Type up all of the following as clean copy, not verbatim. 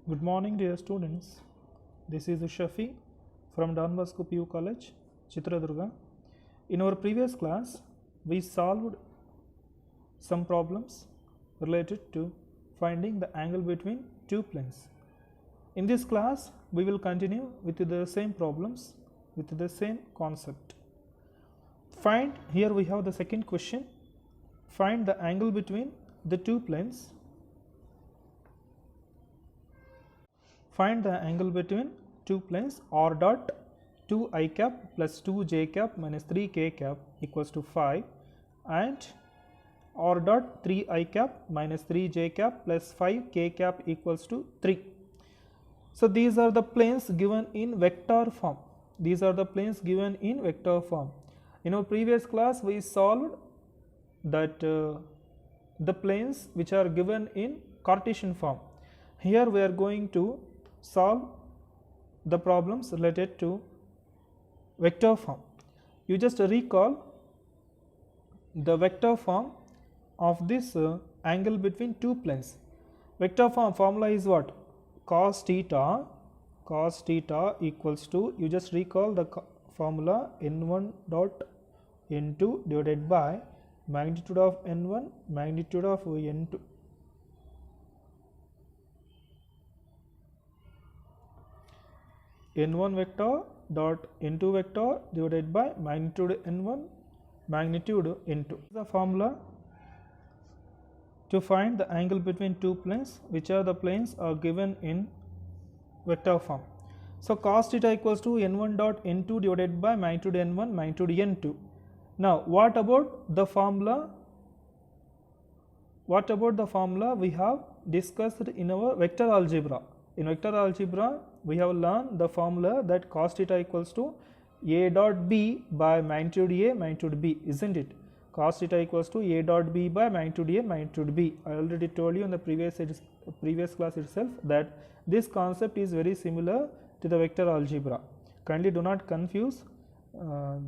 Good morning, dear students. This is SHAFI from Don Bosco PU College, Chitradurga. In our previous class, we solved some problems related to finding the angle between two planes. In this class, we will continue with the same problems with the same concept. Here we have the second question. Find the angle between the two planes. Find the angle between two planes r dot 2i cap plus 2j cap minus 3k cap equals to 5 and r dot 3i cap minus 3j cap plus 5k cap equals to 3. So these are the planes given in vector form. These are the planes given in vector form. In our previous class we solved that the planes which are given in Cartesian form. Here we are going to solve the problems related to vector form. You just recall the vector form of this angle between two planes. Vector form formula is what? Cos theta equals to, you just recall the formula n1 dot n2 divided by magnitude of n1 magnitude of n2 n1 vector dot n2 vector divided by magnitude n1 magnitude n2. The formula to find the angle between two planes, which are the planes are given in vector form. So cos theta equals to n1 dot n2 divided by magnitude n1 magnitude n2. Now what about the formula? What about the formula we have discussed in our vector algebra? In vector algebra we have learned the formula that cos theta equals to a dot b by magnitude a magnitude b, isn't it? Cos theta equals to a dot b by magnitude a magnitude b. I already told you in the previous class itself that this concept is very similar to the vector algebra. Kindly do not confuse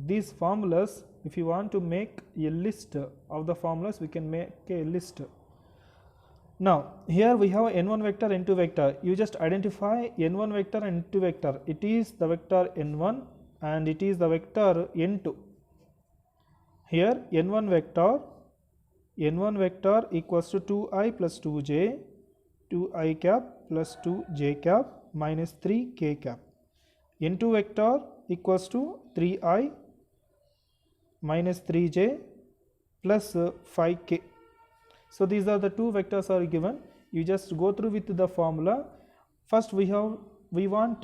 these formulas. If you want to make a list of the formulas, we can make a list. Now here we have n1 vector, n2 vector. You just identify n1 vector and n2 vector. It is the vector n1 and it is the vector n2. Here n1 vector equals to 2i plus 2j, 2i cap plus 2j cap minus 3k cap. n2 vector equals to 3i minus 3j plus 5k. So these are the two vectors are given. You just go through with the formula. First we want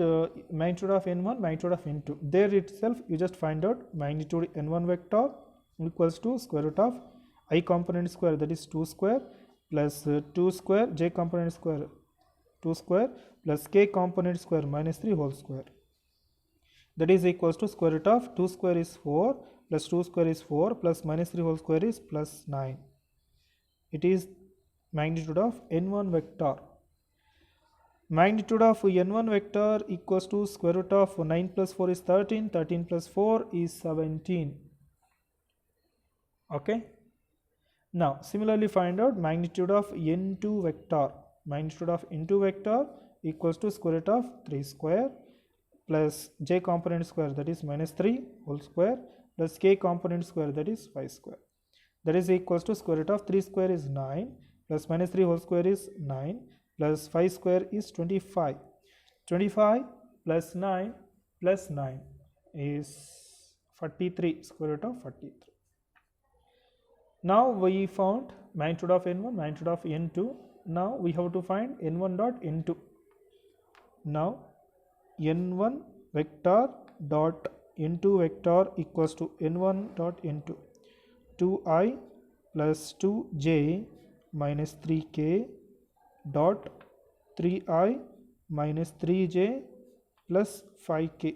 magnitude of n1 magnitude of n2. There itself you just find out magnitude n1 vector equals to square root of I component square, that is 2 square plus 2 square, j component square 2 square plus k component square minus 3 whole square, that is equals to square root of 2 square is 4 plus 2 square is 4 plus minus 3 whole square is plus 9. It is magnitude of n1 vector. Magnitude of n1 vector equals to square root of 9 plus 4 is 13, 13 plus 4 is 17. Okay. Now similarly find out magnitude of n2 vector. Magnitude of n2 vector equals to square root of 3 square plus j component square, that is minus 3 whole square plus k component square, that is 5 square, that is equals to square root of 3 square is 9 plus minus 3 whole square is 9 plus 5 square is 25. 25 plus 9 is 43, square root of 43. Now we found magnitude of n1 magnitude of n2. Now we have to find n1 dot n2. Now n1 vector dot n2 vector equals to n1 dot n2, 2i plus 2j minus 3k dot 3i minus 3j plus 5k,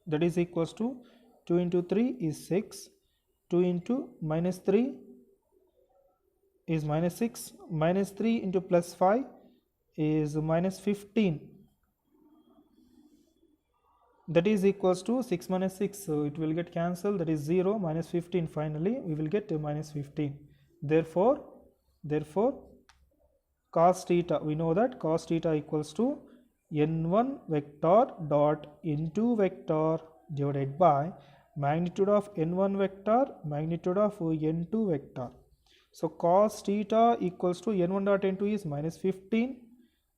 that is equals to 2 into 3 is 6, 2 into minus 3 is minus 6, minus 3 into plus 5 is minus 15, that is equals to 6 minus 6, so it will get cancelled, that is 0 minus 15. Finally we will get minus 15. Therefore cos theta, we know that cos theta equals to n1 vector dot n2 vector divided by magnitude of n1 vector, magnitude of n2 vector. So cos theta equals to n1 dot n2 is minus 15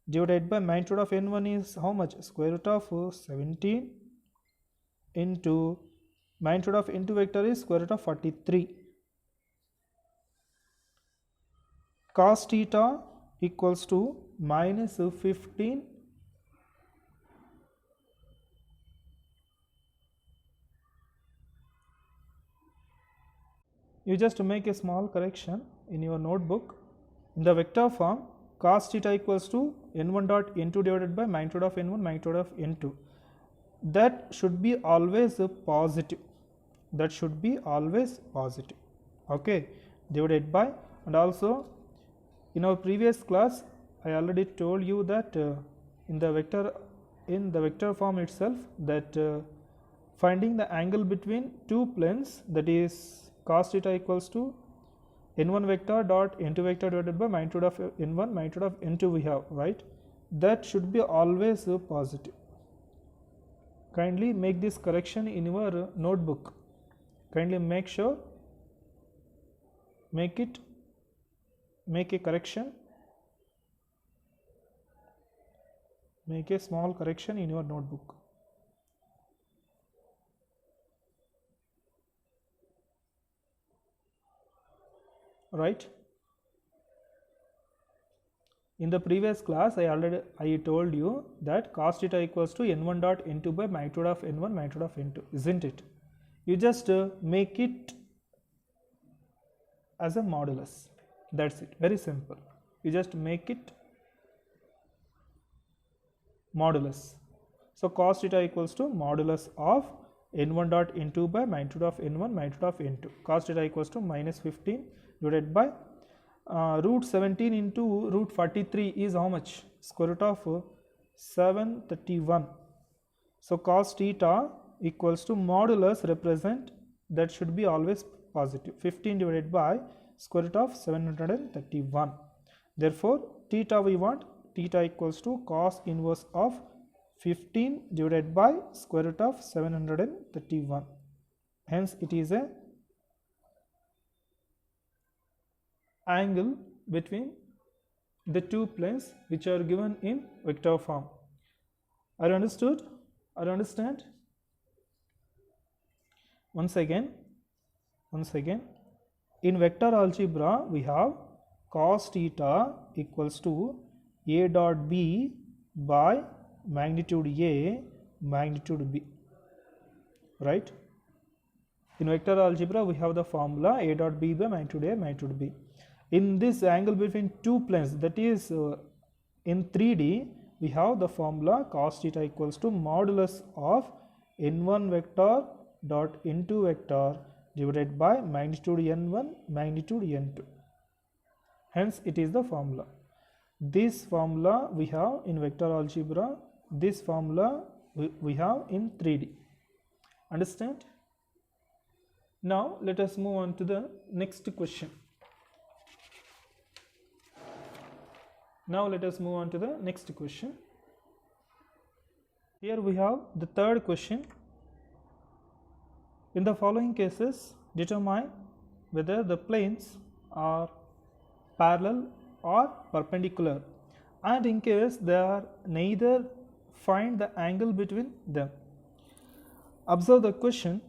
divided by magnitude of n1 is how much? Square root of 17 into magnitude of n2 vector is square root of 43. Cos theta equals to minus 15 you just make a small correction in your notebook. In the vector form, cos theta equals to n1 dot n2 divided by magnitude of n1 magnitude of n2. That should be always positive. That should be always positive. Okay, divided by, and also in our previous class I already told you that in the vector form itself that finding the angle between two planes, that is cos theta equals to n1 vector dot n2 vector divided by magnitude of n1 magnitude of n2 we have, right? That should be always positive. Kindly make this correction in your notebook. Kindly make sure, make a correction, make a small correction in your notebook. Right? In the previous class I told you that cos theta equals to n1 dot n2 by magnitude of n1 magnitude of n2, isn't it? You just make it as a modulus. That's it, very simple. You just make it modulus. So cos theta equals to modulus of n1 dot n2 by magnitude of n1 magnitude of n2. Cos theta equals to minus 15 divided by root 17 into root 43 is how much? Square root of 731. So cos theta equals to modulus represent, that should be always positive, 15 divided by square root of 731. Therefore theta we want, theta equals to cos inverse of 15 divided by square root of 731. Hence it is a angle between the two planes which are given in vector form. Are you understood? Are you understand? Once again, in vector algebra we have cos theta equals to a dot b by magnitude a magnitude b, right? In vector algebra we have the formula a dot b by magnitude a magnitude b. In this angle between two planes, that is in 3D, we have the formula cos theta equals to modulus of n1 vector dot n2 vector divided by magnitude n1 magnitude n2. Hence it is the formula. This formula we have in vector algebra, this formula we have in 3D. Understand? Now let us move on to the next question. Now let us move on to the next question. Here we have the third question. In the following cases, determine whether the planes are parallel or perpendicular, and in case they are neither, find the angle between them. Observe the question.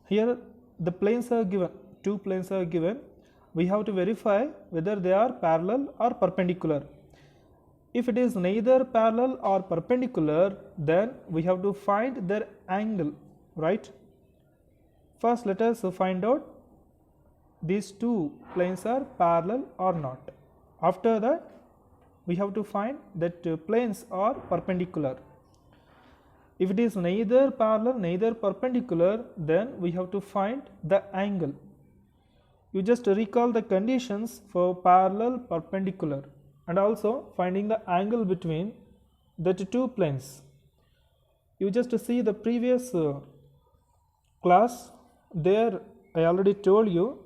Here the planes are given, two planes are given. We have to verify whether they are parallel or perpendicular. If it is neither parallel or perpendicular, then we have to find their angle, right? First let us find out these two planes are parallel or not. After that we have to find that planes are perpendicular. If it is neither parallel neither perpendicular, then we have to find the angle. You just recall the conditions for parallel, perpendicular, and also finding the angle between the two planes. You just see the previous class. There I already told you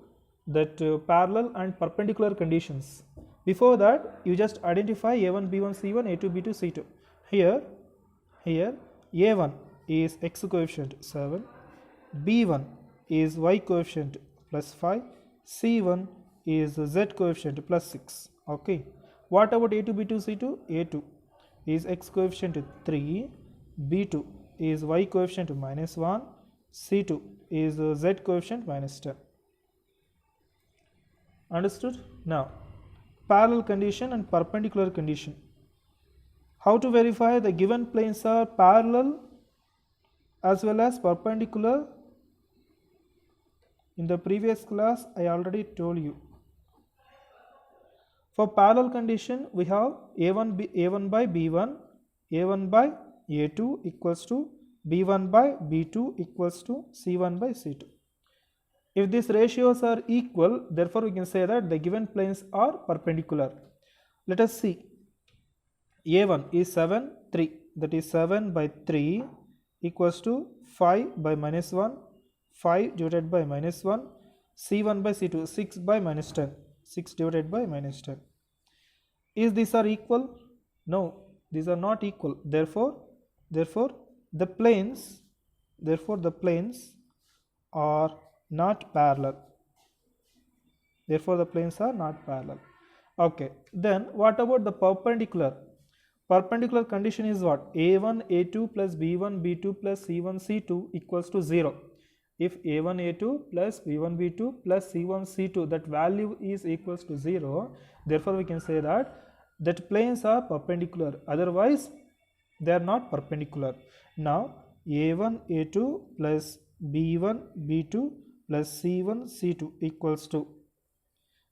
that parallel and perpendicular conditions. Before that, you just identify A1, B1, C1, A2, B2, C2. Here A1 is x coefficient 7, B1 is y coefficient plus 5, C1 is z coefficient plus 6. Okay. What about A2, B2, C2? A2 is x coefficient 3, B2 is y coefficient minus 1, C2 is z coefficient minus 10. Understood? Now, parallel condition and perpendicular condition. How to verify the given planes are parallel as well as perpendicular? In the previous class, I already told you. For parallel condition, we have A1 by B1, A1 by A2 equals to B1 by B2 equals to C1 by C2. If these ratios are equal, therefore we can say that the given planes are perpendicular. Let us see. A1 is 7, 3, that is 7 by 3 equals to 5 by minus 1, 5 divided by minus 1, C1 by C2, 6 by minus 10, 6 divided by minus 10. Is these are equal? No, these are not equal. Therefore the planes are not parallel. Therefore the planes are not parallel. Okay, then what about the perpendicular? Perpendicular condition is what? A1, A2 plus B1, B2 plus C1, C2 equals to 0. If A1, A2 plus B1, B2 plus C1, C2, that value is equals to 0, therefore we can say that planes are perpendicular. Otherwise, they are not perpendicular. Now, A1, A2 plus B1, B2 plus C1, C2 equals to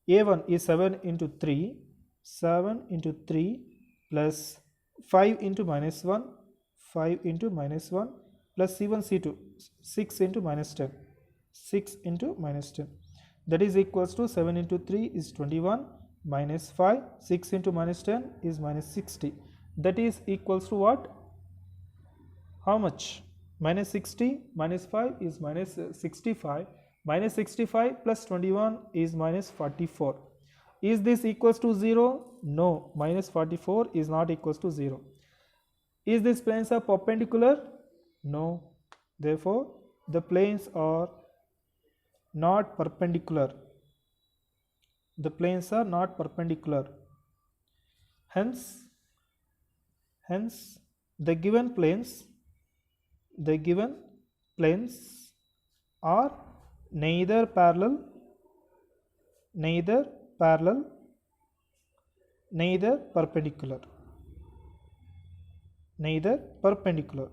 A1 is 7 into 3, 7 into 3 plus 5 into minus 1, 5 into minus 1 plus C1, C2, 6 into minus 10, 6 into minus 10. That is equals to 7 into 3 is 21 minus 5, 6 into minus 10 is minus 60. That is equals to what? How much? Minus 60 minus 5 is minus 65. Minus 65 plus 21 is minus 44. Is this equals to 0? No, minus 44 is not equals to 0. Is these planes are perpendicular? No. Therefore, the planes are not perpendicular. The planes are not perpendicular. Hence, the given planes are neither parallel, neither perpendicular. Neither perpendicular.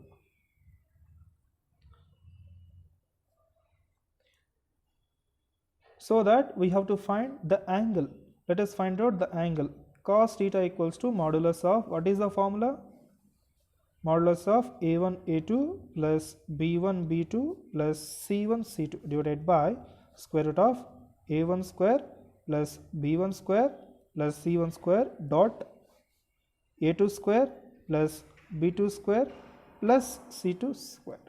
So that we have to find the angle. Let us find out the angle. Cos theta equals to modulus of, what is the formula? Modulus of A1 A2 plus B1 B2 plus C1 C2 divided by square root of A1 square plus B1 square plus C1 square dot A2 square plus B2 square plus C2 square.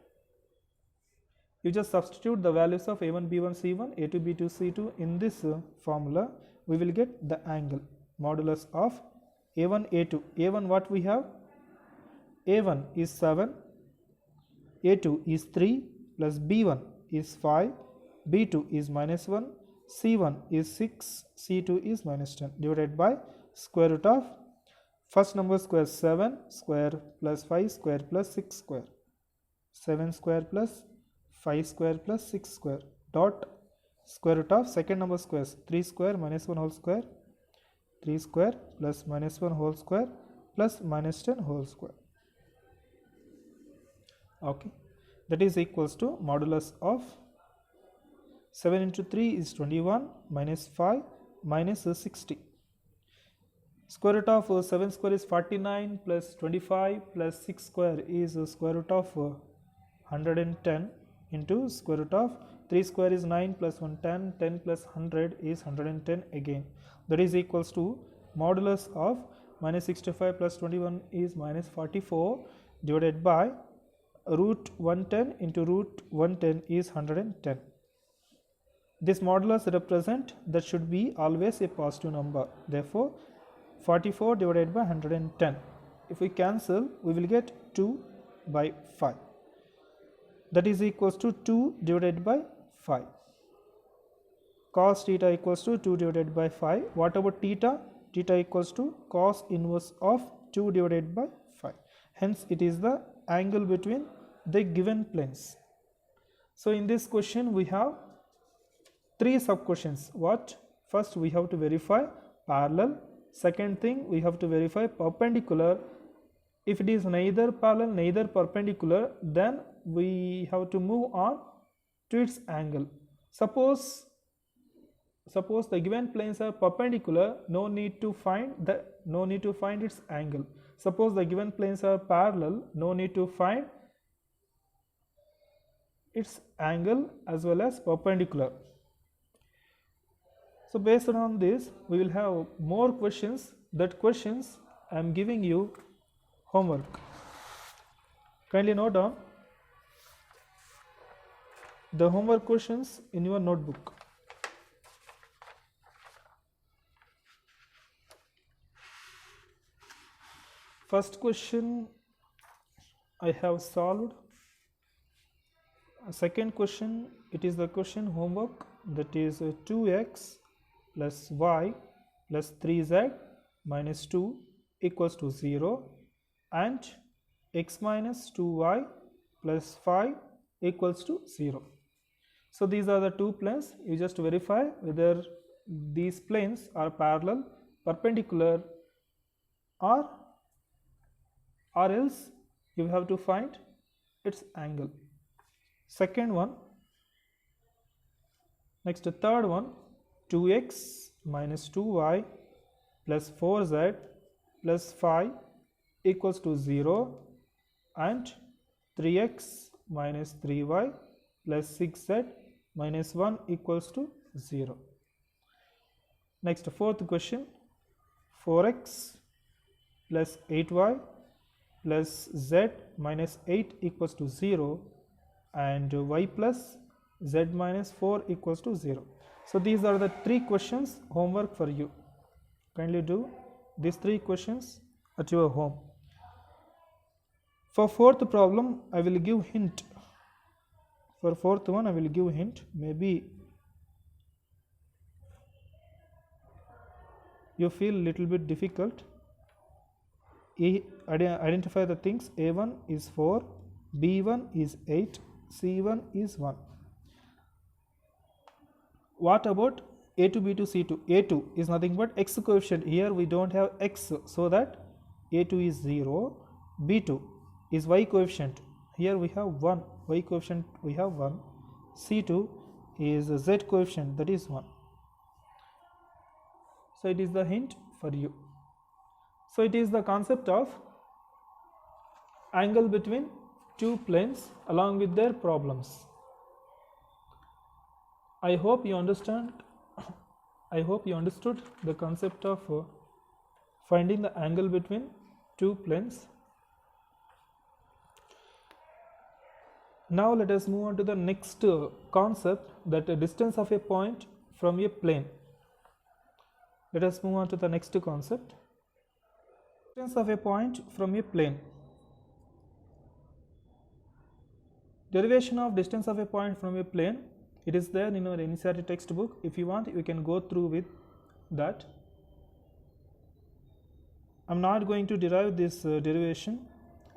You just substitute the values of A1 B1 C1, A2 B2 C2 in this formula. We will get the angle. Modulus of A1 A2. A1 what we have? A1 is 7, A2 is 3 plus B1 is 5, B2 is minus 1, C1 is 6, C2 is minus 10 divided by square root of first number square 7 square plus 5 square plus 6 square, 7 square plus 5 square plus 6 square dot square root of second number squares 3 square minus 1 whole square, 3 square plus minus 1 whole square plus minus 10 whole square. Okay, that is equals to modulus of 7 into 3 is 21 minus 5 minus 60. Square root of 7 square is 49 plus 25 plus 6 square is square root of 110 into square root of 3 square is 9 plus 110, 10 plus 100 is 110 again. That is equals to modulus of minus 65 plus 21 is minus 44 divided by root 110 into root 110 is 110. this modulus represent that should be always a positive number. Therefore 44 divided by 110, if we cancel we will get 2 by 5, that is equals to 2 divided by 5. Cos theta equals to 2 divided by 5. What about theta? Theta equals to cos inverse of 2 divided by 5. Hence it is the angle between the given planes. So in this question we have 3 sub questions. What? First we have to verify parallel. Second thing we have to verify perpendicular. If it is neither parallel neither perpendicular, then we have to move on to its angle. Suppose the given planes are perpendicular, no need to find its angle. Suppose the given planes are parallel, no need to find its angle as well as perpendicular. So based on this we will have more questions. That questions I am giving you homework. Kindly note down the homework questions in your notebook. First question I have solved. Second question, it is the question homework, that is 2x plus y plus 3z minus 2 equals to 0 and x minus 2y plus 5 equals to 0. So these are the two planes. You just verify whether these planes are parallel, perpendicular, or else you have to find its angle. Second one. Next, third one, 2x minus 2y plus 4z plus 5 equals to 0 and 3x minus 3y plus 6z minus 1 equals to 0. Next, fourth question, 4x plus 8y plus z minus 8 equals to 0 and y plus z minus 4 equals to 0. So these are the 3 questions homework for you. Kindly do these 3 questions at your home. For fourth problem I will give hint. For fourth one I will give hint. Maybe you feel little bit difficult. Identify the things. A1 is 4, B1 is 8, C1 is 1. What about A2, B2, C2? A2 is nothing but x coefficient. Here we don't have x, so that A2 is 0. B2 is y coefficient. Here we have 1. Y coefficient we have 1. C2 is z coefficient, that is 1. So it is the hint for you. So it is the concept of angle between two planes along with their problems. I hope you understood the concept of finding the angle between two planes. Now let us move on to the next concept, that the distance of a point from a plane. Let us move on to the next concept. Distance of a point from a plane. Derivation of distance of a point from a plane, it is there in our NCERT textbook. If you want, you can go through with that. I am not going to derive this derivation.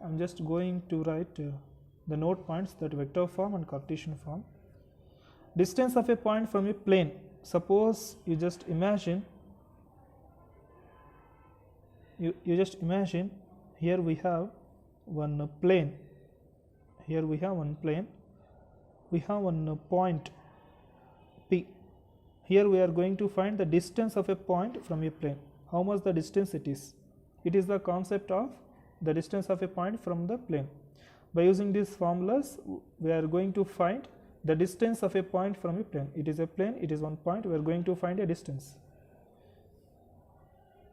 I am just going to write the note points, that vector form and Cartesian form. Distance of a point from a plane. Suppose you just imagine, you just imagine here we have one plane. Here we have one plane. We have one point P. Here we are going to find the distance of a point from a plane. How much the distance it is? It is the concept of the distance of a point from the plane. By using these formulas, we are going to find the distance of a point from a plane. It is a plane, it is one point, we are going to find a distance.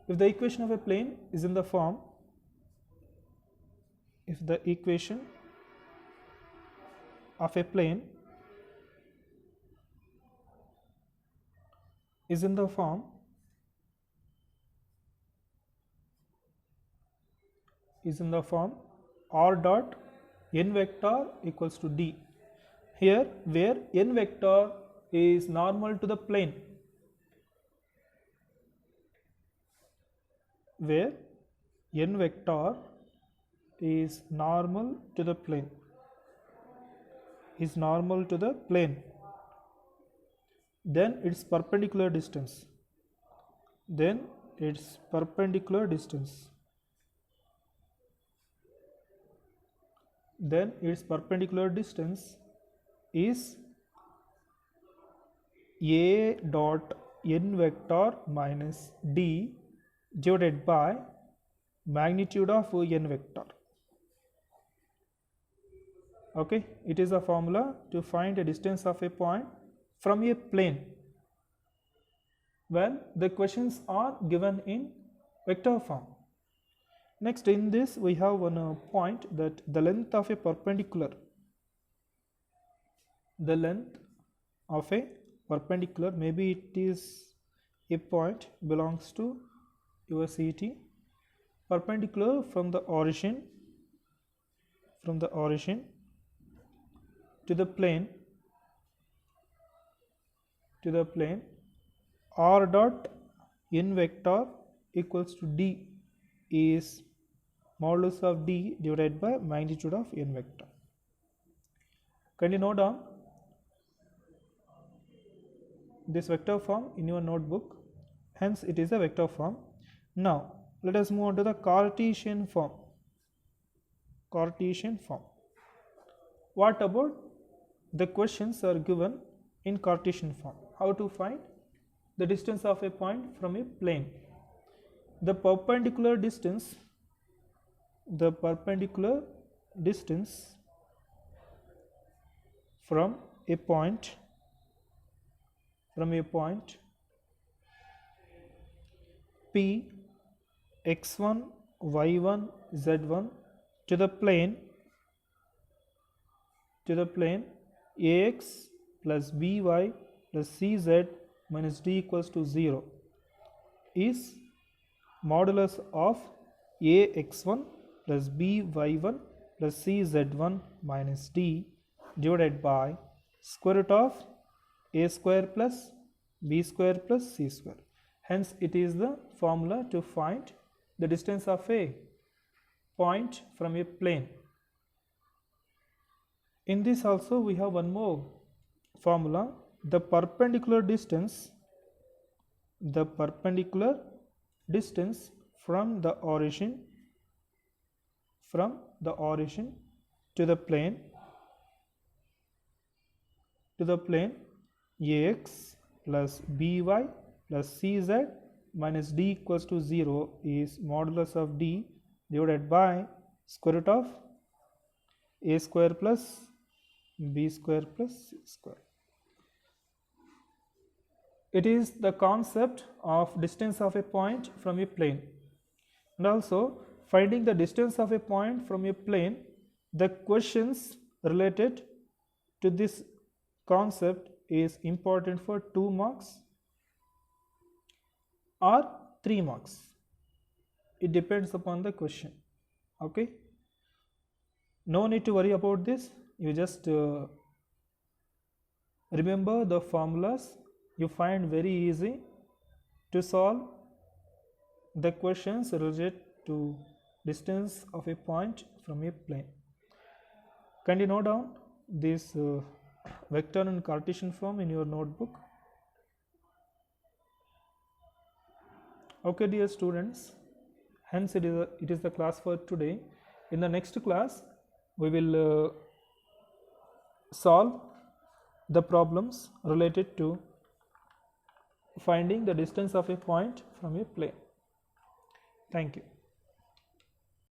If the equation of a plane is in the form, if the equation of a plane is in the form r dot n vector equals to d. Here where n vector is normal to the plane, where n vector is normal to the plane, then its perpendicular distance, is a dot n vector minus d divided by magnitude of n vector. Okay, it is a formula to find a distance of a point from a plane when the questions are given in vector form. Next, in this we have one point that the length of a perpendicular, maybe it is a point belongs to your CET, perpendicular from the origin to the plane r dot n vector equals to d is modulus of d divided by magnitude of n vector. Can you note down this vector form in your notebook? Hence it is a vector form. Now let us move on to the Cartesian form. What about the questions are given in Cartesian form? How to find the distance of a point from a plane? The perpendicular distance from a point P x1 y1 z1 to the plane ax plus by plus cz minus d equals to 0 is modulus of ax1 plus by1 plus cz1 minus d divided by square root of a square plus b square plus c square. Hence it is the formula to find the distance of a point from a plane. In this also we have one more formula, the perpendicular distance from the origin to the plane ax plus by plus cz minus d equals to 0 is modulus of d divided by square root of a square plus b square plus c square. It is the concept of distance of a point from a plane, and also finding the distance of a point from a plane. The questions related to this concept is important for 2 marks or 3 marks. It depends upon the question. Okay, no need to worry about this. You just remember the formulas. You find very easy to solve the questions related to distance of a point from a plane. Can you note down this vector and Cartesian form in your notebook? Okay, dear students, hence it is the class for today. In the next class we will solve the problems related to finding the distance of a point from a plane. Thank you.